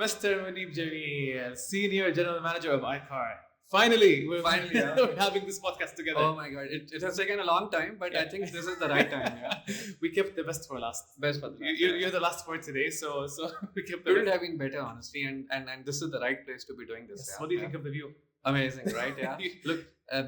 Mr. Muneeb Jamil, Senior General Manager of iCAUR. Finally, we're having this podcast together. Oh my God, it has taken a long time, but I think this is the right time. Yeah. We kept the best for last. Best for last. You're the last for today, so we kept. Couldn't have been better, honestly, and this is the right place to be doing this. Yes. Yeah. What do you think of the view? Amazing, right? Yeah. Look,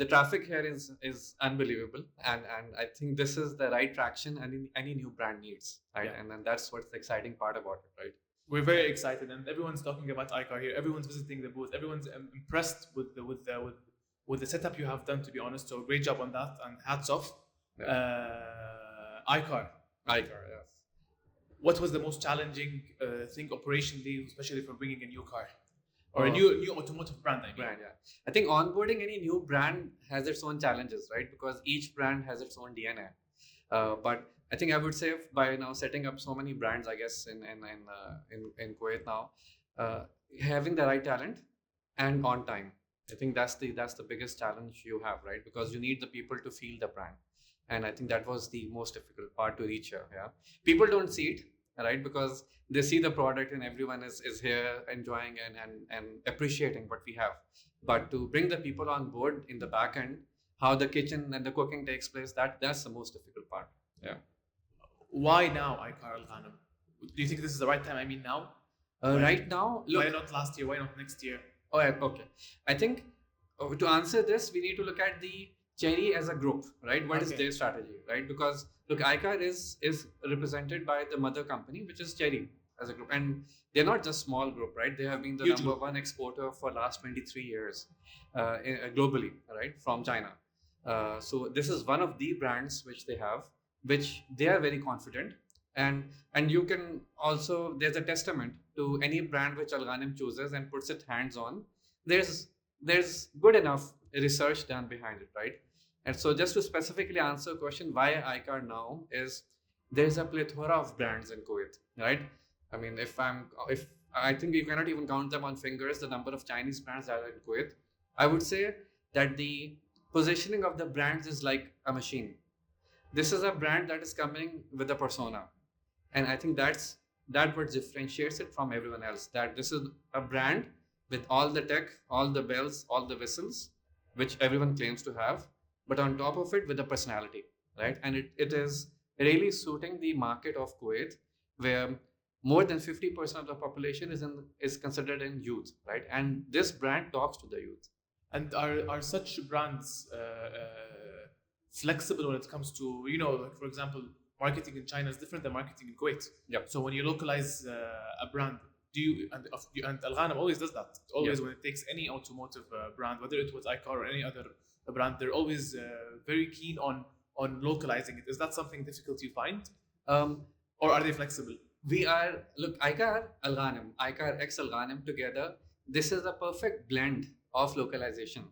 the traffic here is unbelievable, and I think this is the right traction any new brand needs, right? Yeah. And then that's what's the exciting part about it, right? We're very excited, and everyone's talking about iCAUR here. Everyone's visiting the booth. Everyone's impressed with the setup you have done. To be honest, so great job on that, and hats off. iCAUR. Yes. What was the most challenging thing operationally, especially for bringing a new car or a new automotive brand? Brand, yeah. I think onboarding any new brand has its own challenges, right? Because each brand has its own DNA. But I think I would say by now setting up so many brands, I guess in Kuwait now, having the right talent and on time. I think that's the biggest challenge you have, right? Because you need the people to feel the brand, and I think that was the most difficult part to reach here. Yeah, people don't see it, right? Because they see the product and everyone is here enjoying and appreciating what we have. But to bring the people on board in the back end, how the kitchen and the cooking takes place, that's the most difficult part. Yeah. Why now, iCAUR Alghanim? Do you think this is the right time? I mean, now? Right now, look. Why not last year? Why not next year? Oh, yeah, okay. I think to answer this, we need to look at the Cherry as a group, right? What is their strategy, right? Because look, iCAUR is represented by the mother company, which is Cherry as a group, and they're not just small group, right? They have been the number one exporter for last 23 years globally, right? From China. So this is one of the brands which they have, which they are very confident, and you can also, there's a testament to any brand which Alghanim chooses and puts its hands on. There's good enough research done behind it, right? And so just to specifically answer the question why iCAUR now is there's a plethora of brands in Kuwait, right? I mean, if I think you cannot even count them on fingers, the number of Chinese brands that are in Kuwait. I would say that the positioning of the brands is like a machine. This is a brand that is coming with a persona, and I think that what differentiates it from everyone else. That this is a brand with all the tech, all the bells, all the whistles, which everyone claims to have, but on top of it with a personality, right? And it is really suiting the market of Kuwait, where more than 50% of the population is considered in youth, right? And this brand talks to the youth. And are such brands flexible when it comes to, like for example, marketing in China is different than marketing in Kuwait. Yeah. So when you localize a brand, and Alghanim always does that. Always when it takes any automotive brand, whether it was iCAUR or any other brand, they're always very keen on localizing it. Is that something difficult you find? Or are they flexible? iCAUR Alghanim, iCAUR x Alghanim together, this is a perfect blend of localization.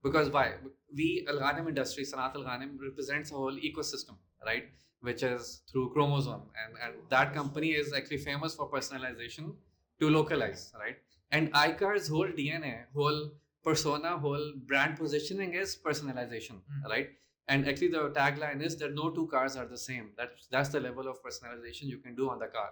Because why? We, Alghanim industry, Sanat Alghanim represents a whole ecosystem, right? Which is through Chromosome. And that company is actually famous for personalization to localize, right? And iCAUR's whole DNA, whole persona, whole brand positioning is personalization, right? And actually the tagline is that no two cars are the same. That's the level of personalization you can do on the car.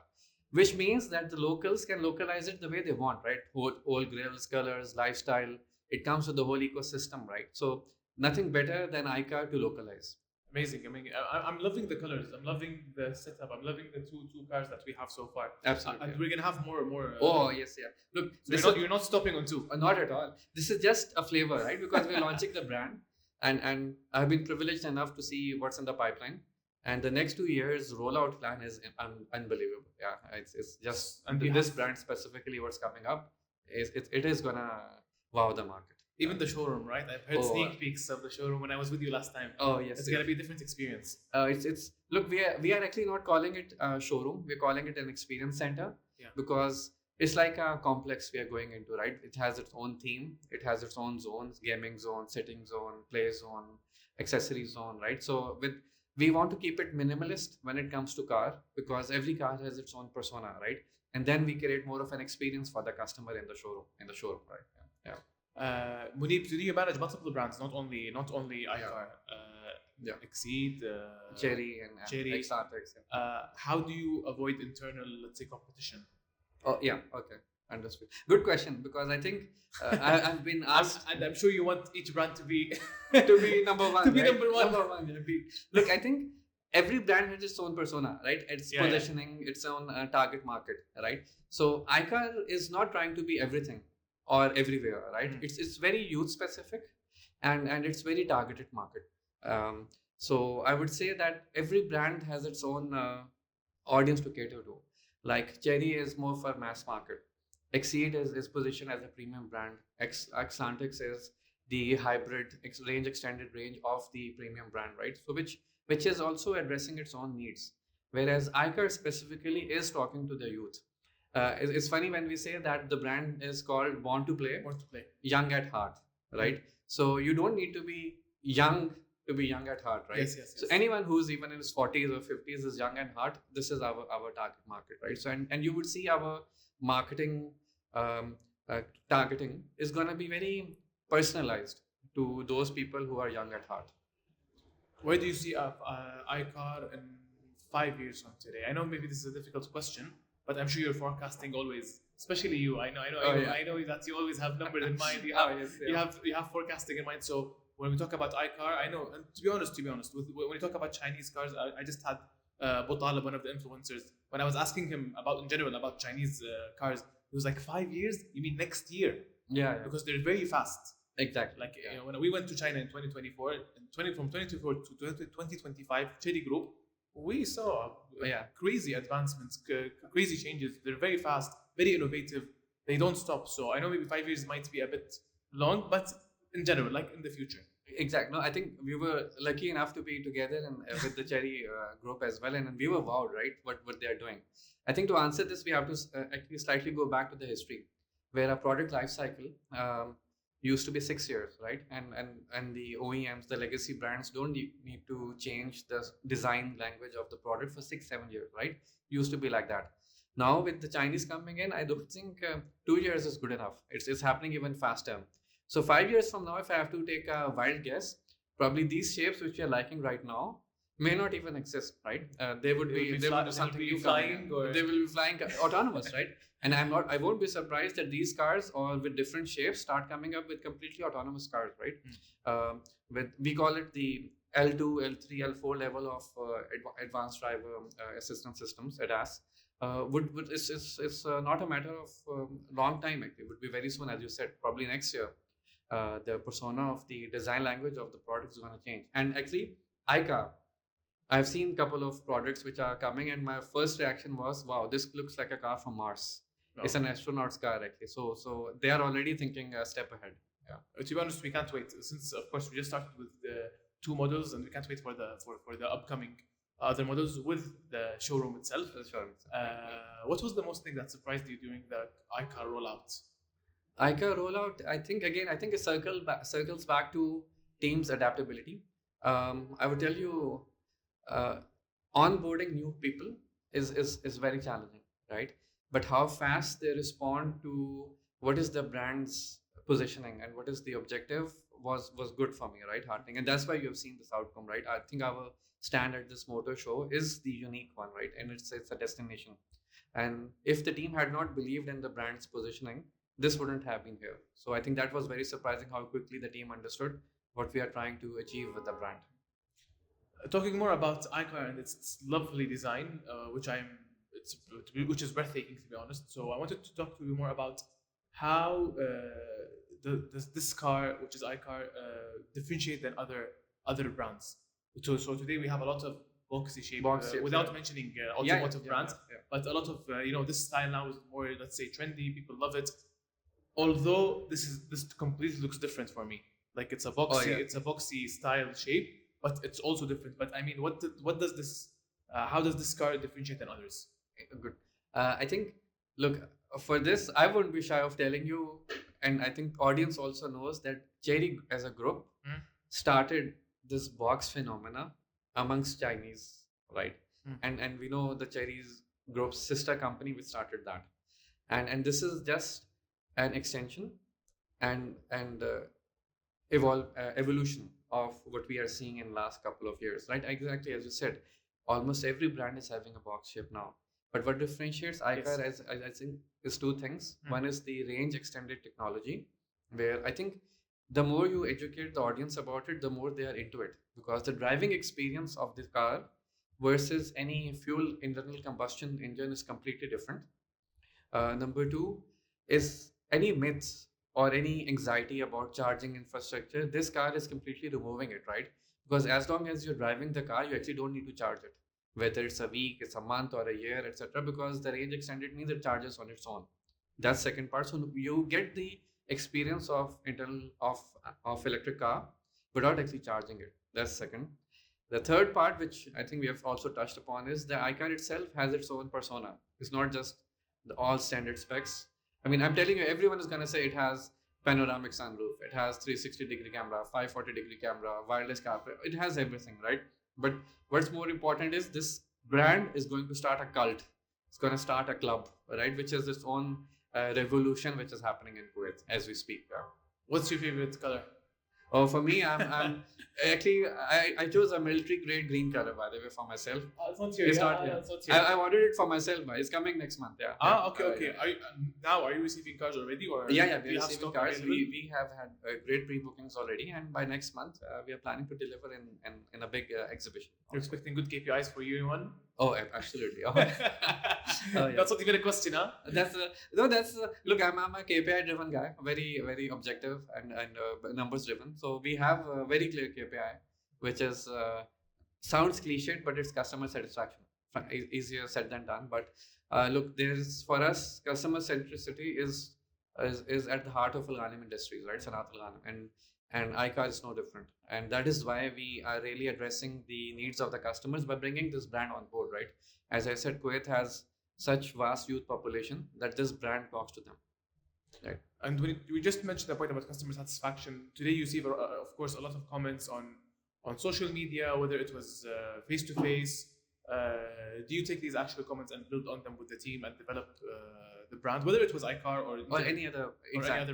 Which means that the locals can localize it the way they want, right? Whole grills, colors, lifestyle. It comes with the whole ecosystem, right? So nothing better than iCAUR to localize. Amazing. I mean, I'm loving the colors. I'm loving the setup. I'm loving the two cars that we have so far. Absolutely. And we're gonna have more and more. Oh yes, yeah. Look, so you're not stopping on two. Not at all. This is just a flavor, right? Because we're launching the brand, and I've been privileged enough to see what's in the pipeline. And the next 2 years rollout plan is unbelievable. Yeah, it's just this brand specifically, what's coming up it is gonna wow the market. Even the showroom, right? I've heard sneak peeks of the showroom when I was with you last time. Oh yes, it's gonna be a different experience. It's look, we are actually not calling it a showroom. We're calling it an experience center. Yeah. Because it's like a complex we are going into, right? It has its own theme. It has its own zones: gaming zone, sitting zone, play zone, accessory zone, right? So we want to keep it minimalist when it comes to car, because every car has its own persona, right? And then we create more of an experience for the customer in the showroom, right? Yeah. Muneeb, do you manage multiple brands, not only iCAUR, Exceed, Cherry and Cherry. Exartex. How do you avoid internal, let's say, competition? Oh yeah, okay. Understood. Good question, because I think I've been asked, and I'm sure you want each brand to be to be number one. To be right? number one. Number one. Look, I think every brand has its own persona, right? Its positioning, its own target market, right? So iCAUR is not trying to be everything or everywhere, right? It's very youth specific, and it's very targeted market. So I would say that every brand has its own audience to cater to. Like Cherry is more for mass market. Exceed is positioned as a premium brand. Xantix is the hybrid extended range of the premium brand, right? So which is also addressing its own needs. Whereas iCAUR specifically is talking to the youth. It's funny when we say that the brand is called Born to Play, young at heart, right? So you don't need to be young to be young at heart, right? Yes. So anyone who's even in his 40s or 50s is young at heart. This is our target market, right? So and you would see our marketing targeting is going to be very personalized to those people who are young at heart. Where do you see iCAUR in 5 years from today? I know maybe this is a difficult question, but I'm sure you're forecasting always, especially you. I know that you always have numbers in mind. You have forecasting in mind. So when we talk about iCAUR, I know, and to be honest, when we talk about Chinese cars, I just had Botalib, one of the influencers, when I was asking him about Chinese cars, he was like, 5 years? You mean next year? Yeah. Because they're very fast. Exactly. Like when we went to China in 2024, from 2024 to 2025, Cherry Group, we saw crazy advancements, crazy changes. They're very fast, very innovative. They don't stop. So I know maybe 5 years might be a bit long, but in general, like in the future. Exactly. No, I think we were lucky enough to be together and with the Cherry group as well, and we were wowed, right? What they are doing. I think to answer this, we have to actually slightly go back to the history, where a product life cycle used to be 6 years, right? And the OEMs, the legacy brands, don't need to change the design language of the product for 6-7 years, right? Used to be like that. Now with the Chinese coming in, I don't think 2 years is good enough. It's happening even faster. So 5 years from now, if I have to take a wild guess, probably these shapes which we are liking right now may not even exist, right? They will be something new flying, or they will be flying autonomous, right? And I won't be surprised that these cars, or with different shapes, start coming up with completely autonomous cars, right? We call it the L2, L3, L4 level of advanced driver assistance systems, ADAS. It's not a matter of long time. It would be very soon, as you said, probably next year. The persona of the design language of the product is going to change. And actually, iCAUR, I've seen a couple of products which are coming, and my first reaction was, wow, this looks like a car from Mars. No. It's an astronaut's car, actually. So they are already thinking a step ahead. Yeah. To be honest, we can't wait. Since, of course, we just started with the 2 models, and we can't wait for the upcoming other models with the showroom itself. What was the most thing that surprised you during the iCAUR rollout? iCAUR rollout, I think it circles back to team's adaptability. I would tell you, onboarding new people is very challenging, right? But how fast they respond to what is the brand's positioning and what is the objective was good for me, right? Heartening. And that's why you have seen this outcome, right? I think our stand at this motor show is the unique one, right? And it's a destination. And if the team had not believed in the brand's positioning, this wouldn't have been here. So I think that was very surprising how quickly the team understood what we are trying to achieve with the brand. Talking more about iCAUR and its lovely design, which is breathtaking, to be honest. So I wanted to talk to you more about how this car, which is iCAUR, differentiate than other brands. So today we have a lot of boxy shape, without mentioning automotive brands, but a lot of this style now is more, let's say, trendy. People love it. Although this completely looks different for me. Like it's a boxy style shape, but it's also different. But I mean, what does this? How does this car differentiate than others? Good. I think, look, for this, I wouldn't be shy of telling you, and I think audience also knows that Cherry as a group started this box phenomena amongst Chinese, right? And we know the Cherry's group's sister company which started that, and this is just an extension and evolution of what we are seeing in last couple of years, right? Exactly as you said, almost every brand is having a box shape now. But what differentiates iCAUR, as I think, is two things. One is the range extended technology, where I think the more you educate the audience about it, the more they are into it, because the driving experience of the car versus any fuel internal combustion engine is completely different. Number two is any myths or any anxiety about charging infrastructure. This car is completely removing it, right? Because as long as you're driving the car, you actually don't need to charge it, whether it's a week, it's a month, or a year, etc. Because the range extended means it charges on its own. That's second part. So you get the experience of internal of electric car without actually charging it. That's second. The third part, which I think we have also touched upon, is the iCAUR itself has its own persona. It's not just the all standard specs. I mean, I'm telling you, everyone is going to say it has panoramic sunroof, it has 360-degree camera, 540-degree camera, wireless CarPlay. It has everything, right? But what's more important is this brand is going to start a cult. It's going to start a club, right? Which is its own revolution, which is happening in Kuwait as we speak. What's your favorite color? Oh, for me, I'm actually I chose a military grade green color, by the way, for myself. It's not here. It's not here. I ordered it for myself, but it's coming next month. Yeah. Okay. Are you receiving cars already, or yeah, we're receiving cars. We have had great pre-bookings already, and by next month we are planning to deliver in a big exhibition. You're expecting good KPIs for year one? Oh, absolutely. That's not even a question, huh? Look, I'm a KPI driven guy, very, very objective and numbers driven. So we have a very clear KPI, which is sounds cliched, but it's customer satisfaction. Easier said than done. But look, there's for us, customer centricity is at the heart of Alghanim Industries, right? Sanat Alghanim, and iCAUR is no different. And that is why we are really addressing the needs of the customers by bringing this brand on board, right? As I said, Kuwait has such vast youth population that this brand talks to them, right? And when we just mentioned the point about customer satisfaction, today you see, of course, a lot of comments on social media, whether it was face-to-face. Do you take these actual comments and build on them with the team and develop the brand, whether it was iCAUR or any other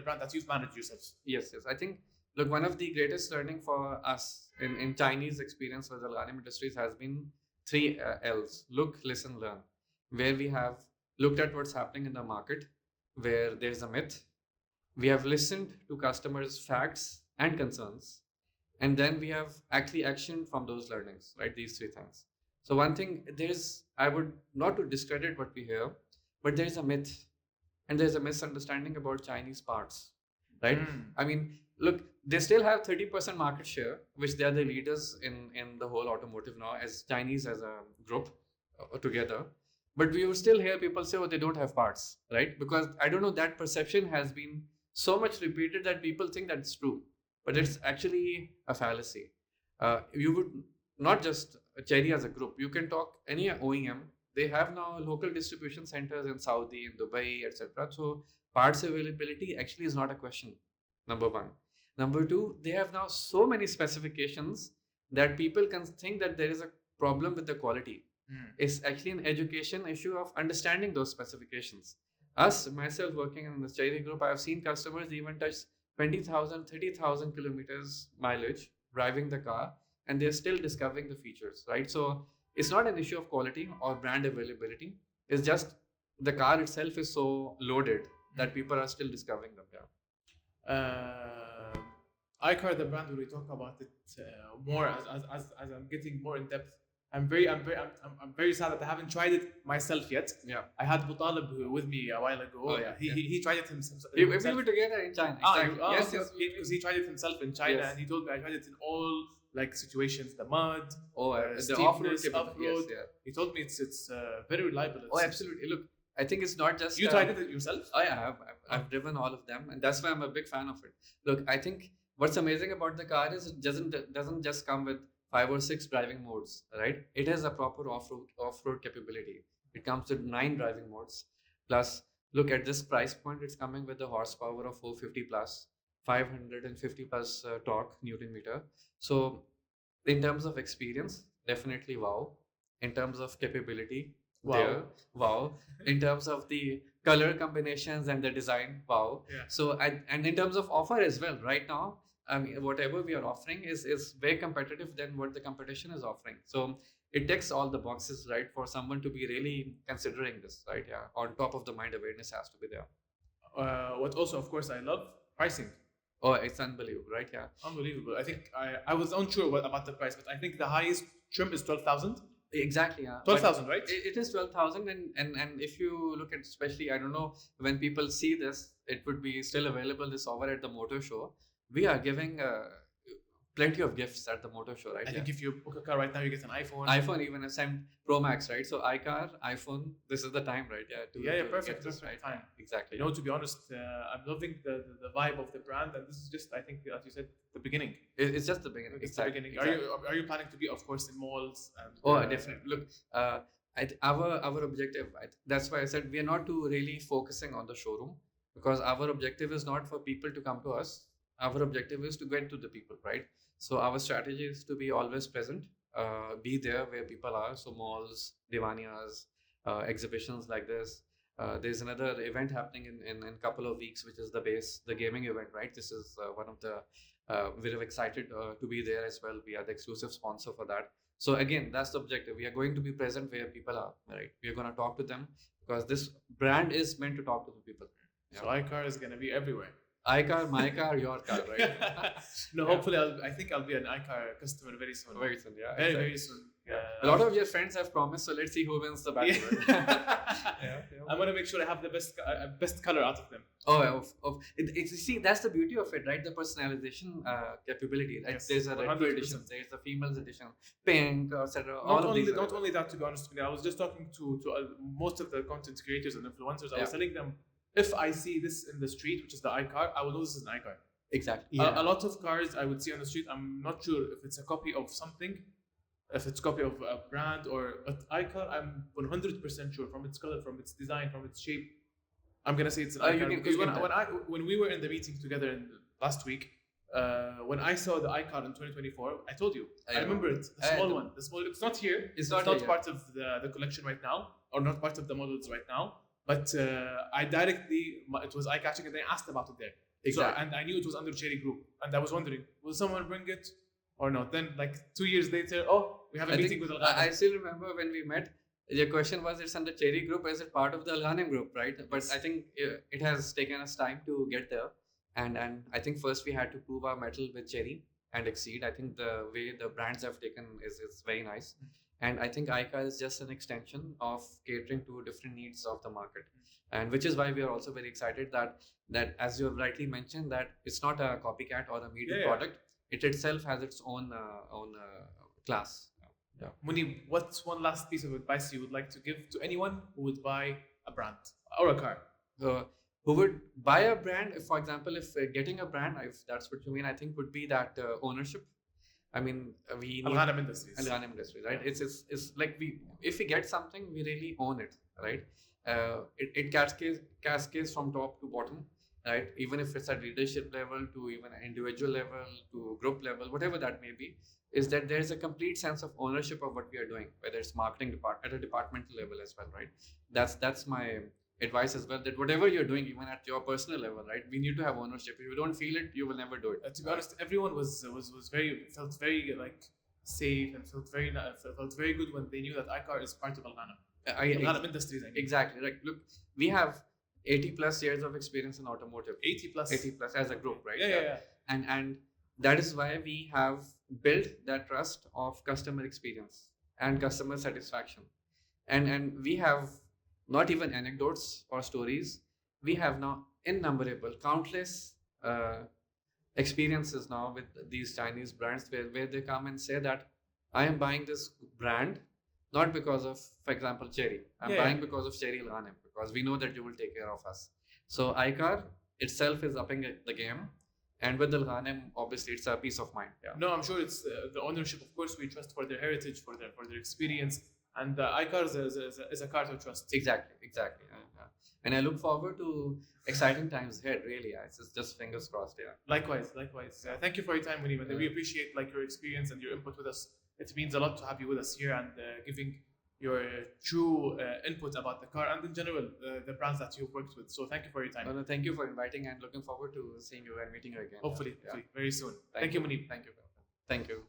brand that you've managed yourselves? Yes. I think, look, one of the greatest learning for us in Chinese experience with Alghanim Industries has been 3 L's: look, listen, learn. Where we have looked at what's happening in the market, where there's a myth. We have listened to customers' facts and concerns, and then we have actually actioned from those learnings, right? These 3 things. So one thing, I would not to discredit what we hear, but there's a myth and there's a misunderstanding about Chinese parts, right? I mean, look, they still have 30% market share, which they are the leaders in the whole automotive now, as Chinese as a group together. But we will still hear people say, oh, they don't have parts, right? Because I don't know, that perception has been so much repeated that people think that's true, but it's actually a fallacy. You would not just Chery as a group, you can talk any OEM. They have now local distribution centers in Saudi, in Dubai, etc. So parts availability actually is not a question, number one. Number two, they have now so many specifications that people can think that there is a problem with the quality. It's actually an education issue of understanding those specifications. Myself working in the Chery group, I have seen customers even touch 20,000, 30,000 kilometers mileage driving the car, and they're still discovering the features, right? So it's not an issue of quality or brand availability. It's just the car itself is so loaded that people are still discovering them. iCAUR, the brand, when we talk about it more as I'm getting more in depth, I'm very sad that I haven't tried it myself yet. Yeah. I had Butalib with me a while ago. Oh, yeah. He tried it himself. We were together in China. Yes. Because he tried it himself in China, and he told me I tried it in all situations, the mud, the off-road. Yes, yeah. He told me it's very reliable. Absolutely. Look, I think it's not just... You tried it yourself? Oh, yeah. I've driven all of them, and that's why I'm a big fan of it. Look, I think what's amazing about the car is it doesn't just come with 5 or 6 driving modes, right? It has a proper off-road capability. It comes with 9 driving modes. Plus, look at this price point. It's coming with a horsepower of 450 plus, 550 plus torque Newton meter. So, in terms of experience, definitely wow. In terms of capability, wow. In terms of the color combinations and the design, wow. Yeah. So, and in terms of offer as well, right now, I mean, whatever we are offering is very competitive than what the competition is offering. So it ticks all the boxes, right? For someone to be really considering this, right? Yeah, on top of the mind, awareness has to be there. What also, of course, I love pricing. Oh, it's unbelievable, right? Yeah, unbelievable. I think I was unsure about the price, but I think the highest trim is 12,000. Exactly, yeah. 12,000, right? It is 12,000, and if you look at, especially, I don't know, when people see this, it would be still available this over at the motor show. We are giving plenty of gifts at the motor show, right? I think if you book a car right now, you get an iPhone. iPhone, even a 7 Pro Max, right? So iCAUR, iPhone, this is the time, right? Yeah, to perfect. get this, right? Time. Exactly. To be honest, I'm loving the vibe of the brand, and this is just, I think, as you said, the beginning. It's just the beginning. It's the beginning. Exactly. Are you planning to be, of course, in malls? And, definitely. Look, our objective, that's why I said we are not too really focusing on the showroom, because our objective is not for people to come to us. Our objective is to get to the people, right? So our strategy is to be always present, be there where people are. So malls, divaniyas, exhibitions like this. There's another event happening in a couple of weeks, which is the gaming event, right? This is one of the, we're excited to be there as well. We are the exclusive sponsor for that. So again, that's the objective. We are going to be present where people are, right? We are going to talk to them, because this brand is meant to talk to the people. Yeah. So iCAUR is going to be everywhere. iCAUR, my car, your car, right? Hopefully, I think I'll be an iCAUR customer very soon. Very soon, yeah. Very soon. Yeah. A lot of your friends have promised, so let's see who wins the battle. I'm gonna make sure I have the best color out of them. See, that's the beauty of it, right? The personalization capability. Right? Yes, there's a red 100%. edition, there's a females edition, pink, etc. Not only that, to be honest with you, I was just talking to most of the content creators and influencers. I was telling them, if I see this in the street, which is the iCAUR, I will know this is an iCAUR. Exactly. A lot of cars I would see on the street, I'm not sure if it's a copy of something, if it's a copy of a brand, but iCAUR, I'm 100% sure from its color, from its design, from its shape. I'm gonna say it's an iCAUR. Because when we were in the meeting together last week, when I saw the iCAUR in 2024, I told you, I remember it, the small one. It's not here. It's not part of the collection right now, or not part of the models right now. But it was eye-catching, and I asked about it there. Exactly. So, and I knew it was under Cherry Group, and I was wondering, will someone bring it or not? Then, like 2 years later, we have a meeting with Alghanim. I still remember when we met. Your question was, it's under Cherry Group, is it part of the Alghanim group, right? But I think it has taken us time to get there, and I think first we had to prove our mettle with Cherry and exceed. I think the way the brands have taken is very nice. And I think iCAUR is just an extension of catering to different needs of the market. And which is why we are also very excited that as you have rightly mentioned, that it's not a copycat or a medium product. It itself has its own class. Yeah. Muneeb, what's one last piece of advice you would like to give to anyone who would buy a brand or a car? Who would buy a brand, for example, if getting a brand, if that's what you mean, I think would be that ownership. I mean, we need Alghanim Industries, right? It's like if we get something, we really own it, right? It cascades from top to bottom, right? Even if it's at leadership level to even an individual level to group level, whatever that may be, is that there's a complete sense of ownership of what we are doing, whether it's marketing at a departmental level as well, right? That's my advice as well, that whatever you're doing, even at your personal level, right, we need to have ownership. If you don't feel it, you will never do it. To be honest, everyone felt very like safe and felt very good when they knew that iCAUR is part of Alghanim. Alghanim Industries. I mean. Exactly. Like, look, we have 80 plus years of experience in automotive. 80 plus as a group, right? Yeah. And that is why we have built that trust of customer experience and customer satisfaction. And we have not even anecdotes or stories. We have now innumerable, countless experiences now with these Chinese brands where they come and say that I am buying this brand not because of, for example, Cherry. I'm buying because of Cherry Alghanim, because we know that you will take care of us. So iCAUR itself is upping the game. And with Alghanim, obviously, it's a peace of mind. Yeah. No, I'm sure it's the ownership. Of course, we trust for their heritage, for their experience. And iCAUR is a car to trust. Exactly. Yeah. And I look forward to exciting times ahead. Really, it's just fingers crossed. Yeah. Likewise. Thank you for your time, Muneeb. And we appreciate your experience and your input with us. It means a lot to have you with us here and giving your true input about the car and in general the brands that you've worked with. So thank you for your time. No, thank you for inviting and looking forward to seeing you and meeting you again. Hopefully very soon. Thank you, Muneeb. Thank you.